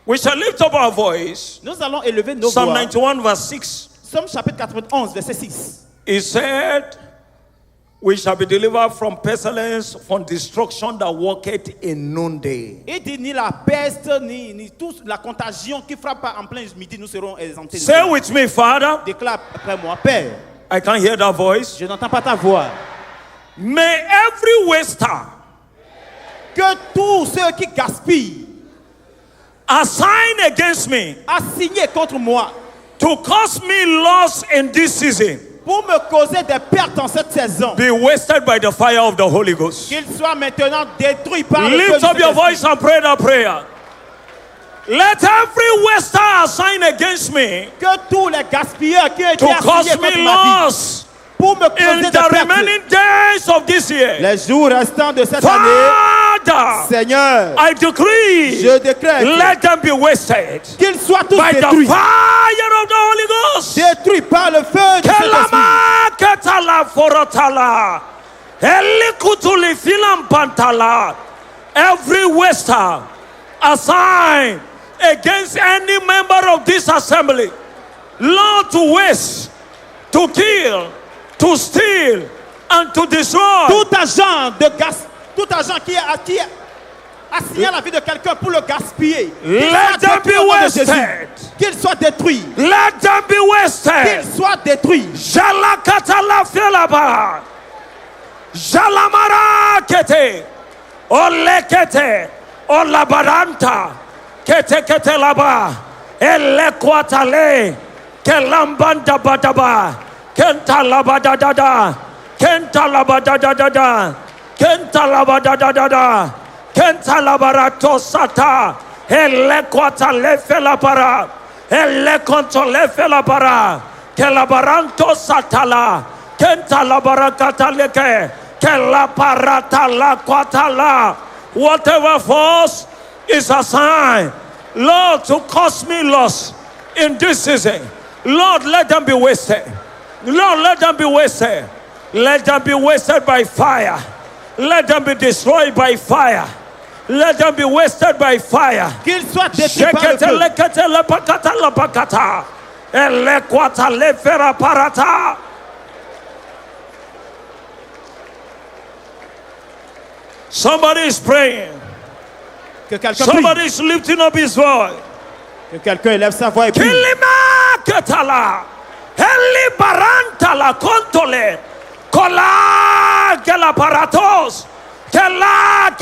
We shall lift up our voice. Nous allons élever nos Psalm voix. 91 verse 6. Psaume chapitre 91, verset 6. He said, we shall be delivered from pestilence, from destruction that walketh in noonday. Il dit ni la peste, ni toute la contagion qui frappe en plein midi, nous serons exemptés. Say with me, Father. Déclare après moi, Père. I can't hear that voice. Je n'entends pas ta voix. May every waster Que tous ceux qui gaspillent assign against me a signé contre moi to cause me loss in this season pour me causer des pertes en cette saison, be wasted by the fire of the Holy Ghost. qu'ils soient maintenant détruits par le feu Lift du up your Saint-Esprit. voice and pray that prayer. Let every waster assign against me Que tous les gaspilleurs qui ont été to assignés cause contre me ma vie, loss pour me causer in des the pertes, remaining days of this year. les jours restants de cette année, Father, Seigneur, I decree, je déclare let them be wasted qu'ils soient tous by the détruits, fire of the Holy Ghost. détruits par le feu du Saint-Esprit. Kelama ketala forotala, elikutuli filam pantala. Every waster assigned against any member of this assembly, Lord, to waste, to kill, to steal, and to destroy. Tout agent qui a signé la vie de quelqu'un pour le gaspiller, Let them be wasted. qu'il soit détruit, Let them be wasted. qu'il soit détruit. Jalakatala filaba. Jalamara kete. Olekete. Olabaranta. Kete kete laba. Elekwatale. Kelambanda badaba. Kenta labadadada. Kenta labadadada. Kenta labadadada. Kenta labarato sata. Elekwatale felabara. Elekontole felabara. Kelabaranto satala. Kenta labarakataleke. Kelaparata la kwatala. Whatever force is assigned, Lord, to cause me loss in this season, Lord, let them be wasted. Lord, let them be wasted. Let them be wasted by fire. Let them be destroyed by fire. Let them be wasted by fire. Qu'ils soient détruits par le feu. Shekete lepakata lepakata. Elekwata lefera parata. Somebody is praying. Que quelqu'un prie. Somebody is lifting up his voice. Que quelqu'un élève sa voix et prie. Kilima ketala. Heli barantala kontole. Kola gelaparatos. Kela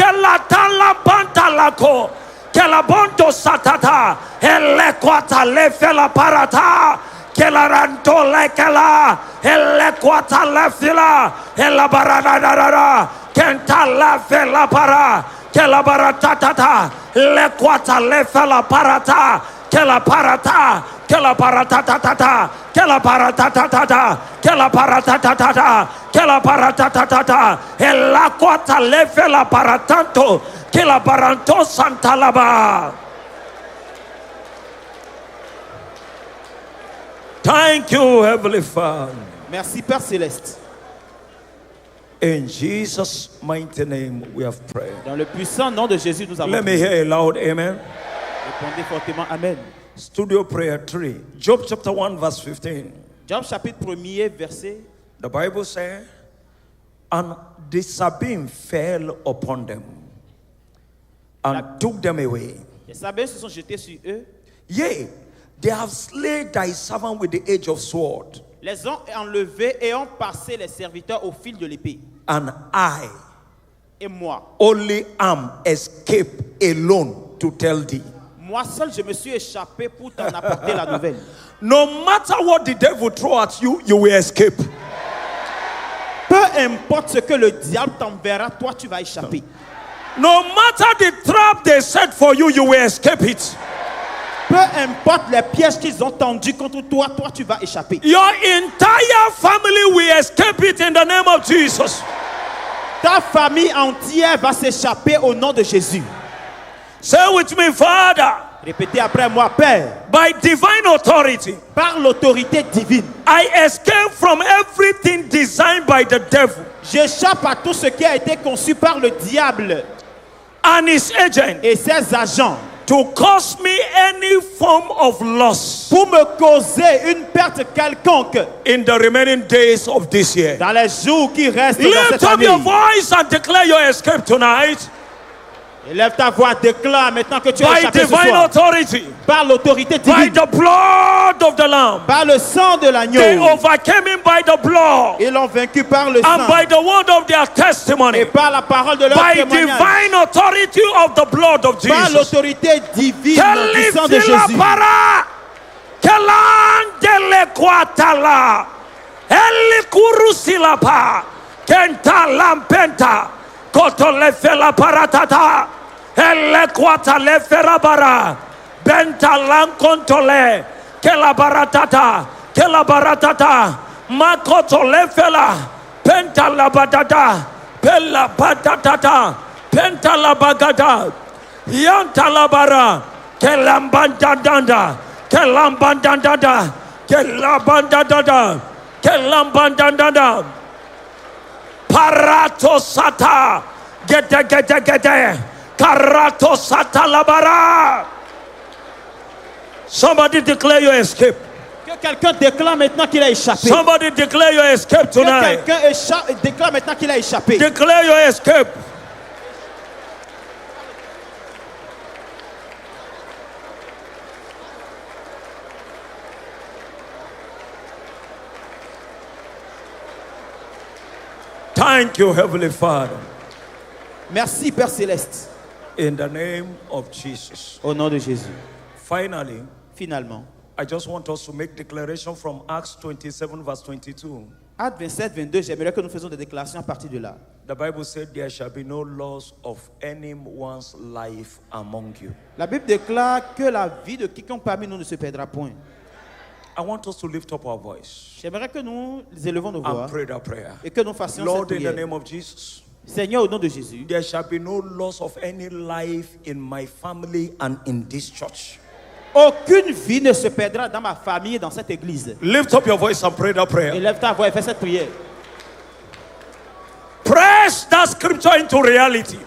tala pantalako. Kela bonto satata. Ele kwata lefela parata. Kela ranto lekela. Ele kwata lefila. Ele barada. Kenta lefela para. Kela baratata. Le kwata lefela parata. Kela parata. Kela paratatata. Kela paratatata. Kela paratatata. Kela paratatata. Ela kwata lefela paratanto. Kela baranto santalaba. Thank you, Heavenly Father. Merci, Père Céleste. In Jesus' mighty name we have prayed. Dans le puissant nom de Jésus, nous avons Let me hear a loud amen. Répondez fortement Amen. Studio prayer 3. Job chapter 1 verse 15. Job chapitre 1er, verset. The Bible says, and the Sabine fell upon them and took them away. Les Sabains se sont jetés sur eux. Yea, they have slain thy servant with the edge of sword, Les ont enlevés et ont passé les serviteurs au fil de l'épée. and I Et moi only am escaped alone to tell thee. Moi seul, je me suis échappé pour t'en apporter la nouvelle. No matter what the devil throw at you, you will escape. Peu importe ce que le diable t'enverra, toi tu vas échapper. No matter the trap they set for you, you will escape it. Peu importe les pièges qu'ils ont tendus contre toi, toi tu vas échapper. Your entire family will escape it in the name of Jesus. Ta famille entière va s'échapper au nom de Jésus. Say with me, Father, Répétez après moi, Père, by divine authority, par l'autorité divine, I escape from everything designed by the devil j'échappe à tout ce qui a été conçu par le diable and his agent et ses agents to cause me any form of loss pour me causer une perte quelconque in the remaining days of this year. dans les jours qui restent dans Lift cette up année. your voice and declare your escape tonight Élève ta voix, déclare maintenant que tu as by échappé ce divine soir. authority, Par l'autorité by divine, the blood of the Lamb. par le sang de They l'agneau. overcame him by the blood Ils l'ont vaincu par le and sang by the word of their testimony, et par la parole de leur by témoignage. divine authority of the blood of Par Jesus. l'autorité divine du sang de Jésus. Para kelandele kwatala elikurusila kenta lampenta kotole fela paratata elle kwatale ferabara benta lankontole kela baratata makotole fela penta la batata pella patatata penta la bagada yanta la bara kelambandanda kelambandanda kelambandanda parato sata gede karato sata labara. Somebody declare your escape. Que quelqu'un déclare maintenant qu'il a échappé. Somebody declare your escape Que tonight. quelqu'un déclare maintenant qu'il a échappé. Declare your escape. Thank you, Heavenly Father. Merci, Père Céleste. In the name of Jesus. Au nom de Jésus. Finally, Finalement, I just want us to make declaration from Acts 27 verse 22. Acte 27, 22, j'aimerais que nous faisions des déclarations à partir de là. The Bible said there shall be no loss of anyone's life among you. La Bible déclare que la vie de quiconque parmi nous ne se perdra point. I want us to lift up our voice J'aimerais que nous élevons nos voix and pray that prayer. et que nous fassions cette Lord, in the prière. name of Jesus, Seigneur, au nom de Jésus, there shall be no loss of any life in my family and in this church. aucune vie ne se perdra dans ma famille et dans cette église. Lift up your voice and pray that prayer. Élève ta voix et fais cette prière. Press that scripture into reality.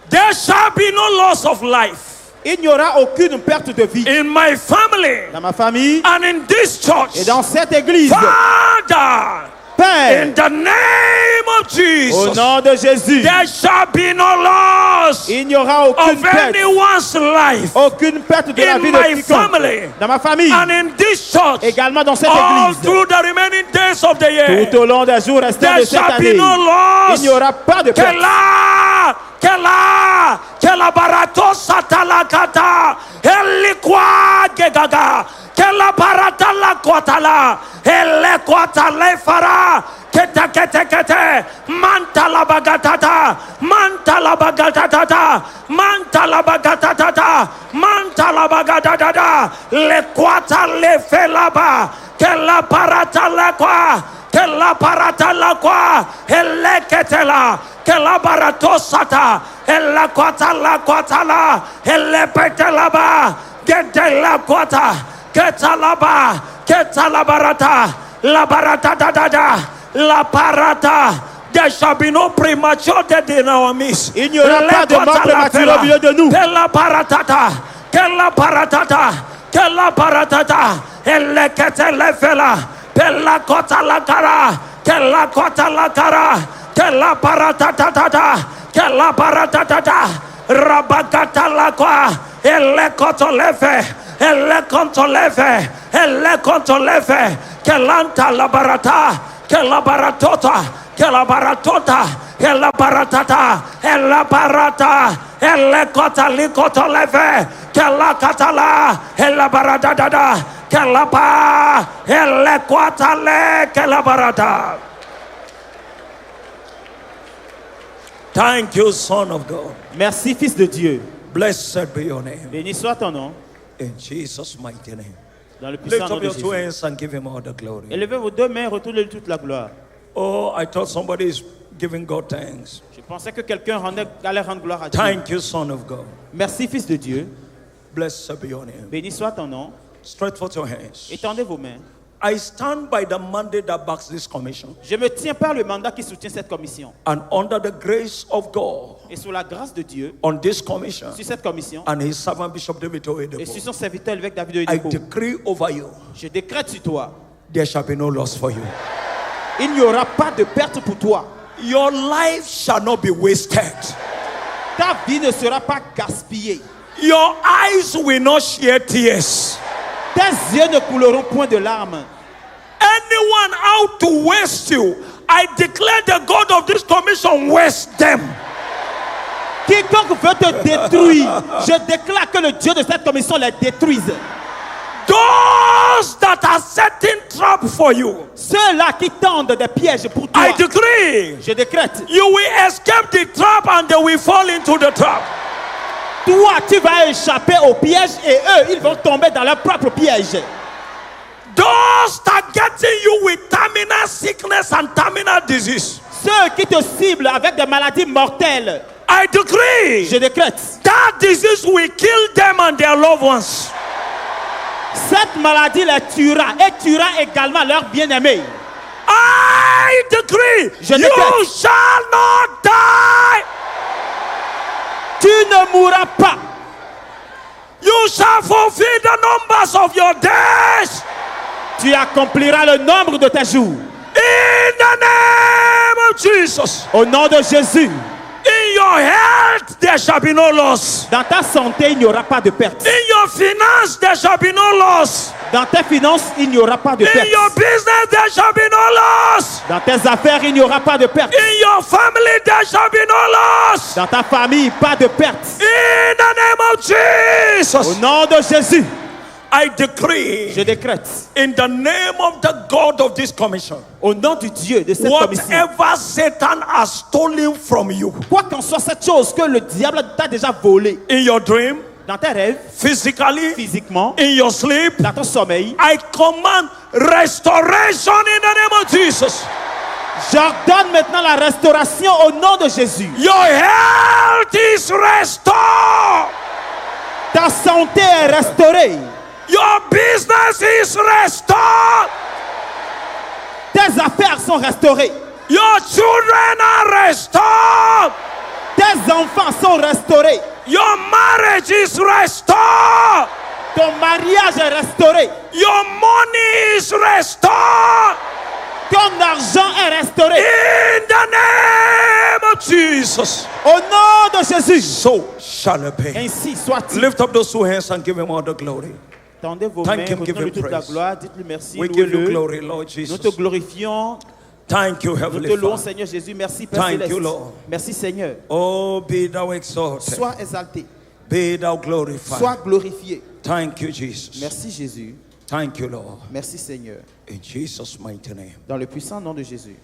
There shall be no loss of life Il n'y aura aucune perte de vie in my family dans ma famille and in this church. et dans cette église. Father, Père, in the name of au Jesus, nom de Jésus, there shall be no loss il n'y aura aucune of perte. anyone's life Aucune perte de la in vie my de quiconque. family Dans ma famille, and in this church. également dans cette All église. through the remaining days of the year, Tout au long des jours restants there de cette shall be année, no loss. il n'y aura pas de perte. Kela barato satalakata elikwa gegaga kela barata la kwatala elekwatale fara kete mantala bagatata le kwatale felaba kela barata la kwa kela barata la kwa eleketela kela barato sata la kwatala ele petelaba gedela kwata ketalabarata la barata dada la parata. There shall be no premature death in our midst. Il n'y aura pas de mort prématurée au milieu de nous. Kela baratata ele ketele fela pela kotala kara kela kotala kara kela baratata kela baratata rabagata la kwa ele kotolefe ele kontolefe kelanta la barata kela baratota kela baratota kela baratata ele barata ele kotolefe kela katala ele baratata kela ba ele kwatale kela barata. Thank you, Son of God. Merci, Fils de Dieu. Blessed be your name. Béni soit ton nom. In Jesus' mighty name. Dans le puissant Lift nom up de your two Jésus. hands and give him all the glory. Élevez vos deux mains et retournez toute la gloire. Oh, I thought somebody is giving God thanks. Je pensais que quelqu'un allait rendre gloire à Dieu. Thank you, Son of God. Merci, Fils de Dieu. Blessed be your name. Béni soit ton nom. Stretch forth your hands. Étendez vos mains. I stand by the mandate that backs this commission. Je me tiens par le mandat qui soutient cette commission. And under the grace of God, Et sous la grâce de Dieu, on this commission, sur cette commission, and his servant Bishop David et sur Oyedepo, son serviteur l'évêque David I Oyedepo, decree over you, je décrète sur toi, there shall be no loss for you. il n'y aura pas de perte pour toi. Your life shall not be wasted. Ta vie ne sera pas gaspillée. Your eyes will not shed tears. Tes yeux ne couleront point de larmes. Anyone out to waste you, I declare the God of this commission waste them. Quiconque veut te détruire, je déclare que le Dieu de cette commission les détruise. Those that are setting trap for you, Ceux-là qui tendent des pièges pour toi, I decree, je décrète, you will escape the trap and they will fall into the trap. toi tu vas échapper au piège et eux ils vont tomber dans leur propre piège. Those targeting you with terminal sickness and terminal disease, Ceux qui te ciblent avec des maladies mortelles, I decree, je décrète, that disease will kill them and their loved ones. cette maladie les tuera et tuera également leurs bien-aimés. I decree, Je you décrète. shall not die. Tu ne mourras pas. You shall fulfill the numbers of your days. Tu accompliras le nombre de tes jours. In the name of Jesus. Au nom de Jésus. In your health, there shall be no loss. Dans ta santé, il n'y aura pas de perte. In your finance, there shall be no loss. Dans tes finances, il n'y aura pas de In perte. your business, there shall be no loss. Dans tes affaires, il n'y aura pas de perte. In your family, there shall be no loss. Dans ta famille, pas de perte. In the name of Au Jesus, nom de Jésus, I decree, je décrète, in the name of the God of this commission, au nom du Dieu de cette commission, whatever Satan has stolen from you, quoi qu'en soit cette chose que le diable t'a déjà volée, in your dream, dans tes rêves, physically, physiquement, in your sleep, dans ton sommeil, I command restoration in the name of Jesus. j'ordonne maintenant la restauration au nom de Jésus. Your health is restored. Ta santé est restaurée. Your business is restored. Tes affaires sont restaurées. Your children are restored. Tes enfants sont restaurés. Your marriage is restored. Ton mariage est restauré. Your money is restored. Ton argent est restauré. In the name of Jesus. Au nom de Jésus. So shall it be. Ainsi soit-il. Lift up those two hands and give him all the glory. Tendez vos Thank mains, him, give redonnez-lui him toute la praise. gloire, dites-lui merci, We give you louez-le. glory, Lord Nous Jesus. te glorifions, Thank you, nous te Heavenly louons, Father. Seigneur Jésus. Merci, Père Thank Céleste. you, Lord. Merci, Seigneur. Oh, be thou exalted. Sois exalté, Be thou glorified. sois glorifié. Thank you, Jesus. Merci, Jésus. Thank you, Lord. Merci, Seigneur. In Jesus' mighty name. Dans le puissant nom de Jésus.